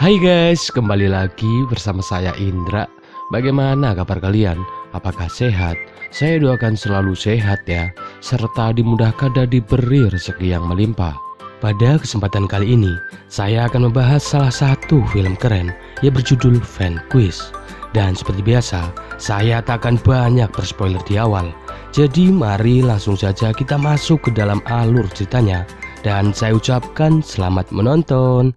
Hai guys, kembali lagi bersama saya Indra. Bagaimana kabar kalian? Apakah sehat? Saya doakan selalu sehat ya, serta dimudahkan dan diberi rezeki yang melimpah. Pada kesempatan kali ini, saya akan membahas salah satu film keren yang berjudul Vanquish. Dan seperti biasa, saya tak akan banyak berspoiler di awal. Jadi mari langsung saja kita masuk ke dalam alur ceritanya. Dan saya ucapkan selamat menonton.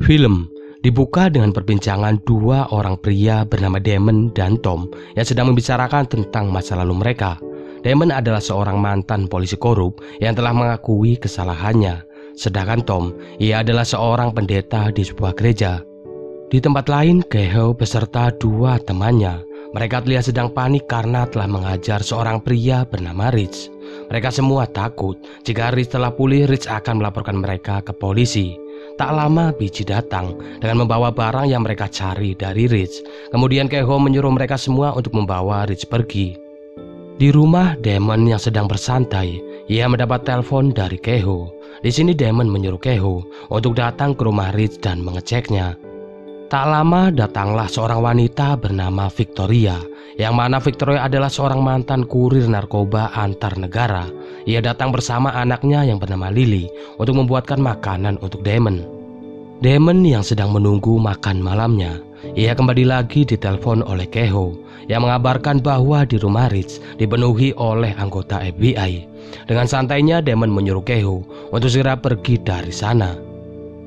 Film dibuka dengan perbincangan dua orang pria bernama Damon dan Tom yang sedang membicarakan tentang masa lalu mereka. Damon adalah seorang mantan polisi korup yang telah mengakui kesalahannya, sedangkan Tom, ia adalah seorang pendeta di sebuah gereja. Di tempat lain, Kehoe beserta dua temannya. Mereka terlihat sedang panik karena telah mengajar seorang pria bernama Rich. Mereka semua takut jika Rich telah pulih, Rich akan melaporkan mereka ke polisi. Tak lama Biji datang dengan membawa barang yang mereka cari dari Rich. Kemudian Kehoe menyuruh mereka semua untuk membawa Rich pergi. Di rumah Damon yang sedang bersantai, ia mendapat telepon dari Kehoe. Di sini Damon menyuruh Kehoe untuk datang ke rumah Rich dan mengeceknya. Tak lama datanglah seorang wanita bernama Victoria, yang mana Victoria adalah seorang mantan kurir narkoba antar negara. Ia datang bersama anaknya yang bernama Lily untuk membuatkan makanan untuk Damon. Damon yang sedang menunggu makan malamnya, ia kembali lagi ditelepon oleh Kehoe yang mengabarkan bahwa di rumah Rich dipenuhi oleh anggota FBI. Dengan santainya Damon menyuruh Kehoe untuk segera pergi dari sana.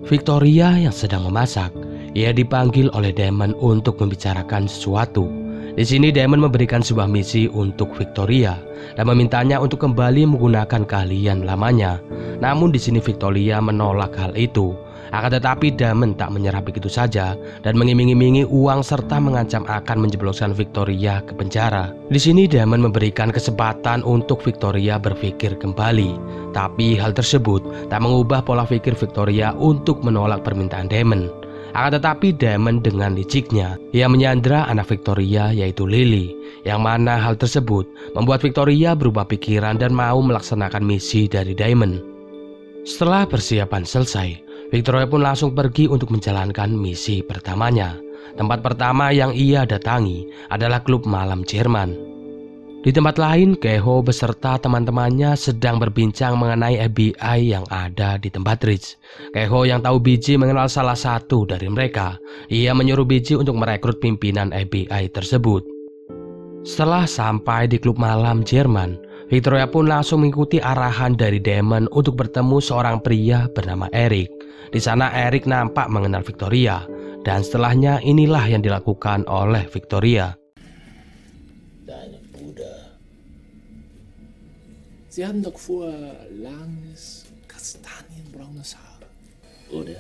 Victoria yang sedang memasak, ia dipanggil oleh Damon untuk membicarakan sesuatu. Di sini Damon memberikan sebuah misi untuk Victoria dan memintanya untuk kembali menggunakan keahlian lamanya. Namun di sini Victoria menolak hal itu. Akan tetapi Damon tak menyerah begitu saja dan mengiming-imingi uang serta mengancam akan menjebloskan Victoria ke penjara. Di sini Damon memberikan kesempatan untuk Victoria berpikir kembali. Tapi hal tersebut tak mengubah pola pikir Victoria untuk menolak permintaan Damon. Akan tetapi Damon dengan liciknya, ia menyandra anak Victoria yaitu Lily, yang mana hal tersebut membuat Victoria berubah pikiran dan mau melaksanakan misi dari Damon. Setelah persiapan selesai, Victoria pun langsung pergi untuk menjalankan misi pertamanya. Tempat pertama yang ia datangi adalah klub malam Jerman. Di tempat lain, Kehoe beserta teman-temannya sedang berbincang mengenai FBI yang ada di tempat Rich. Kehoe yang tahu Biji mengenal salah satu dari mereka. Ia menyuruh Biji untuk merekrut pimpinan FBI tersebut. Setelah sampai di klub malam Jerman, Victoria pun langsung mengikuti arahan dari Damon untuk bertemu seorang pria bernama Eric. Di sana Eric nampak mengenal Victoria, dan setelahnya inilah yang dilakukan oleh Victoria. Sie haben doch vorher langes, kastanienbraunes Haar, oder?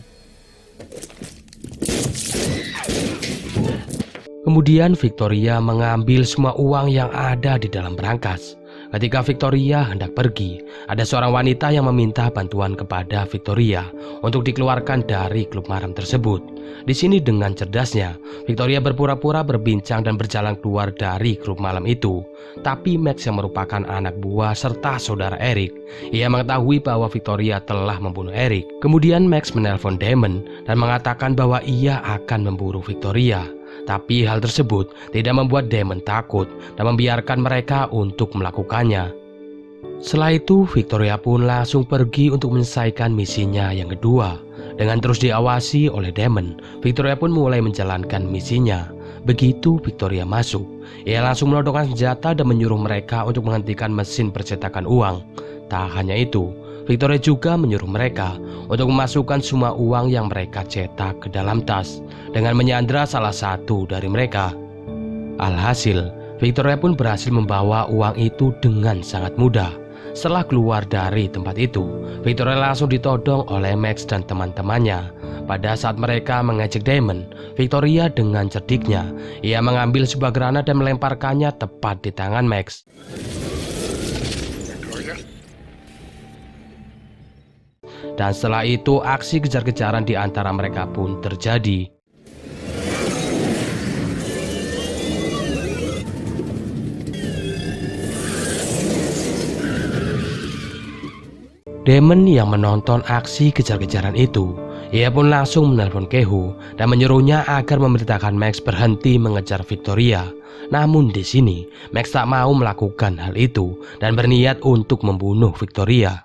Kemudian Victoria mengambil semua uang yang ada di dalam berangkas. Ketika Victoria hendak pergi, ada seorang wanita yang meminta bantuan kepada Victoria untuk dikeluarkan dari klub malam tersebut. Di sini dengan cerdasnya, Victoria berpura-pura berbincang dan berjalan keluar dari klub malam itu. Tapi Max yang merupakan anak buah serta saudara Eric, ia mengetahui bahwa Victoria telah membunuh Eric. Kemudian Max menelpon Damon dan mengatakan bahwa ia akan memburu Victoria. Tapi hal tersebut tidak membuat Damon takut dan membiarkan mereka untuk melakukannya. Setelah itu Victoria pun langsung pergi untuk menyelesaikan misinya yang kedua. Dengan terus diawasi oleh Damon, Victoria pun mulai menjalankan misinya. Begitu Victoria masuk, ia langsung menodongkan senjata dan menyuruh mereka untuk menghentikan mesin percetakan uang. Tak hanya itu, Victoria juga menyuruh mereka untuk memasukkan semua uang yang mereka cetak ke dalam tas dengan menyandra salah satu dari mereka. Alhasil, Victoria pun berhasil membawa uang itu dengan sangat mudah. Setelah keluar dari tempat itu, Victoria langsung ditodong oleh Max dan teman-temannya. Pada saat mereka mengejek Damon, Victoria dengan cerdiknya, ia mengambil sebuah granat dan melemparkannya tepat di tangan Max. Dan setelah itu aksi kejar-kejaran di antara mereka pun terjadi. Damon yang menonton aksi kejar-kejaran itu, ia pun langsung menelpon Kehu dan menyuruhnya agar memerintahkan Max berhenti mengejar Victoria. Namun di sini Max tak mau melakukan hal itu dan berniat untuk membunuh Victoria.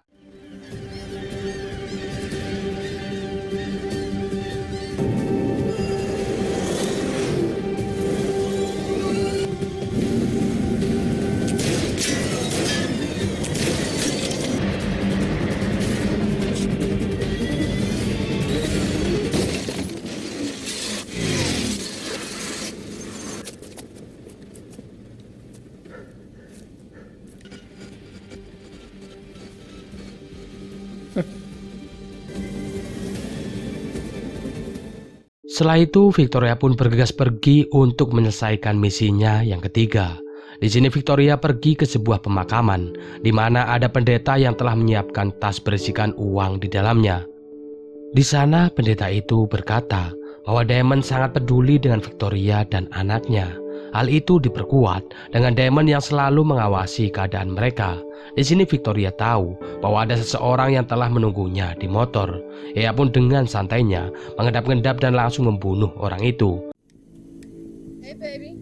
Setelah itu, Victoria pun bergegas pergi untuk menyelesaikan misinya yang ketiga. Di sini Victoria pergi ke sebuah pemakaman, di mana ada pendeta yang telah menyiapkan tas berisikan uang di dalamnya. Di sana pendeta itu berkata bahwa Damon sangat peduli dengan Victoria dan anaknya. Hal itu diperkuat dengan Damon yang selalu mengawasi keadaan mereka. Di sini Victoria tahu bahwa ada seseorang yang telah menunggunya di motor. Ia pun dengan santainya mengendap-endap dan langsung membunuh orang itu. Hey baby.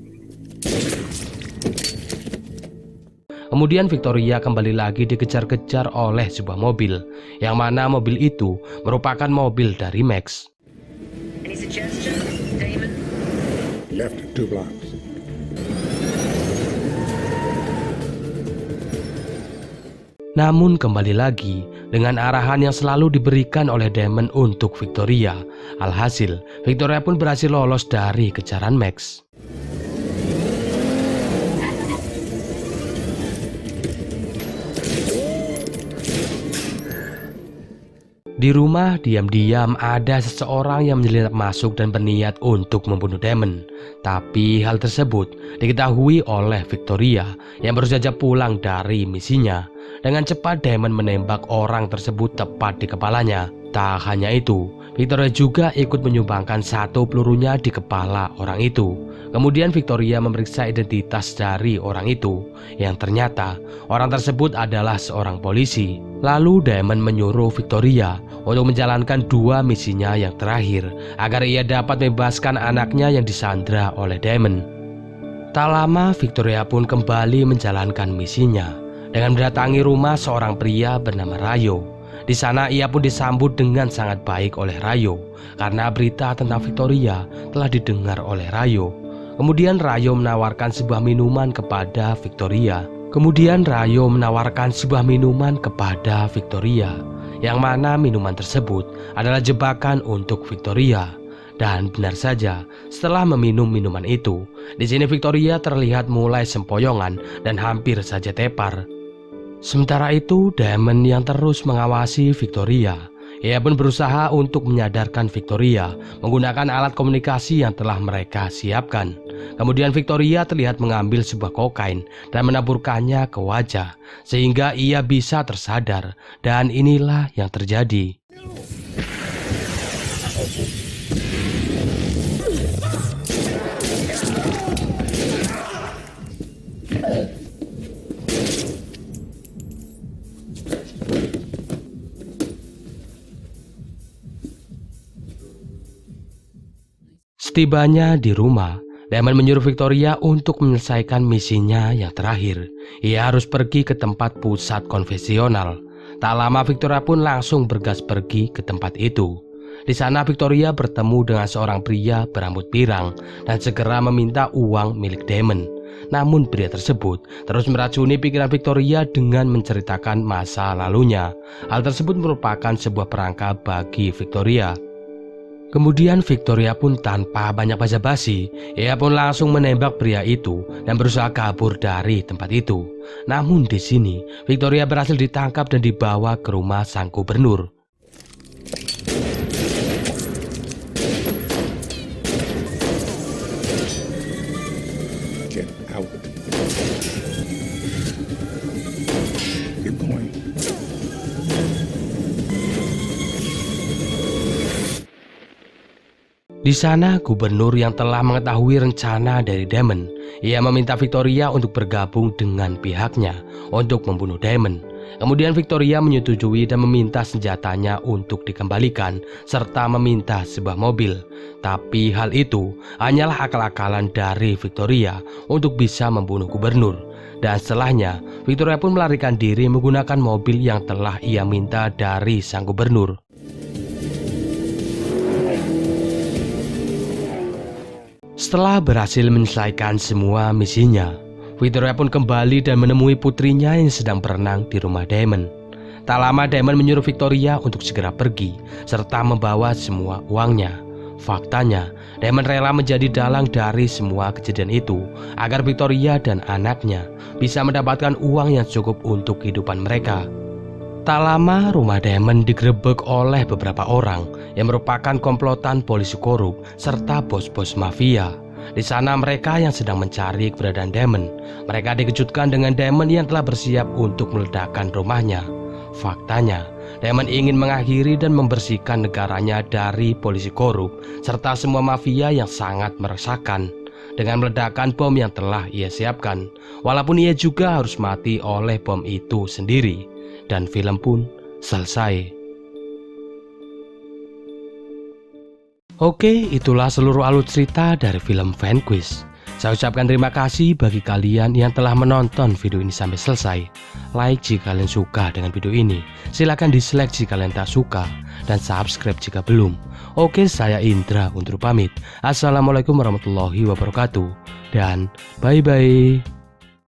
Kemudian Victoria kembali lagi dikejar-kejar oleh sebuah mobil, yang mana mobil itu merupakan mobil dari Max. Any suggestions, Damon? Left 2 blocks. Namun kembali lagi dengan arahan yang selalu diberikan oleh Damon untuk Victoria. Alhasil, Victoria pun berhasil lolos dari kejaran Max. Di rumah, diam-diam ada seseorang yang menyelinap masuk dan berniat untuk membunuh Damon. Tapi hal tersebut diketahui oleh Victoria yang baru saja pulang dari misinya. Dengan cepat Damon menembak orang tersebut tepat di kepalanya. Tak hanya itu, Victoria juga ikut menyumbangkan satu pelurunya di kepala orang itu. Kemudian Victoria memeriksa identitas dari orang itu, yang ternyata orang tersebut adalah seorang polisi. Lalu Damon menyuruh Victoria untuk menjalankan 2 misinya yang terakhir agar ia dapat membebaskan anaknya yang disandra oleh Damon. Tak lama Victoria pun kembali menjalankan misinya dengan mendatangi rumah seorang pria bernama Rayo. Di sana ia pun disambut dengan sangat baik oleh Rayo karena berita tentang Victoria telah didengar oleh Rayo. Kemudian Rayo menawarkan sebuah minuman kepada Victoria. Yang mana minuman tersebut adalah jebakan untuk Victoria. Dan benar saja, setelah meminum minuman itu, di sini Victoria terlihat mulai sempoyongan dan hampir saja tepar. Sementara itu, Damon yang terus mengawasi Victoria. Ia pun berusaha untuk menyadarkan Victoria menggunakan alat komunikasi yang telah mereka siapkan. Kemudian Victoria terlihat mengambil sebuah kokain dan menaburkannya ke wajah sehingga ia bisa tersadar, dan inilah yang terjadi. Setibanya di rumah, Damon menyuruh Victoria untuk menyelesaikan misinya yang terakhir. Ia harus pergi ke tempat pusat konvensional. Tak lama Victoria pun langsung bergas pergi ke tempat itu. Di sana Victoria bertemu dengan seorang pria berambut pirang dan segera meminta uang milik Damon. Namun pria tersebut terus meracuni pikiran Victoria dengan menceritakan masa lalunya. Hal tersebut merupakan sebuah perangkap bagi Victoria. Kemudian Victoria pun tanpa banyak basa-basi, ia pun langsung menembak pria itu dan berusaha kabur dari tempat itu. Namun di sini Victoria berhasil ditangkap dan dibawa ke rumah sang gubernur. Get out. Keep going. Di sana gubernur yang telah mengetahui rencana dari Damon, ia meminta Victoria untuk bergabung dengan pihaknya untuk membunuh Damon. Kemudian Victoria menyetujui dan meminta senjatanya untuk dikembalikan serta meminta sebuah mobil. Tapi hal itu hanyalah akal-akalan dari Victoria untuk bisa membunuh gubernur. Dan setelahnya, Victoria pun melarikan diri menggunakan mobil yang telah ia minta dari sang gubernur. Setelah berhasil menyelesaikan semua misinya, Victoria pun kembali dan menemui putrinya yang sedang berenang di rumah Damon. Tak lama Damon menyuruh Victoria untuk segera pergi serta membawa semua uangnya. Faktanya, Damon rela menjadi dalang dari semua kejadian itu agar Victoria dan anaknya bisa mendapatkan uang yang cukup untuk kehidupan mereka. Tak lama rumah Damon digerebek oleh beberapa orang yang merupakan komplotan polisi korup serta bos-bos mafia. Di sana mereka yang sedang mencari keberadaan Damon. Mereka dikejutkan dengan Damon yang telah bersiap untuk meledakkan rumahnya. Faktanya, Damon ingin mengakhiri dan membersihkan negaranya dari polisi korup serta semua mafia yang sangat meresahkan dengan meledakkan bom yang telah ia siapkan. Walaupun ia juga harus mati oleh bom itu sendiri. Dan film pun selesai. Oke, itulah seluruh alur cerita dari film Vanquish. Saya ucapkan terima kasih bagi kalian yang telah menonton video ini sampai selesai. Like jika kalian suka dengan video ini, silahkan dislike jika kalian tak suka, dan subscribe jika belum. Oke, saya Indra undur pamit. Assalamualaikum warahmatullahi wabarakatuh, dan bye-bye.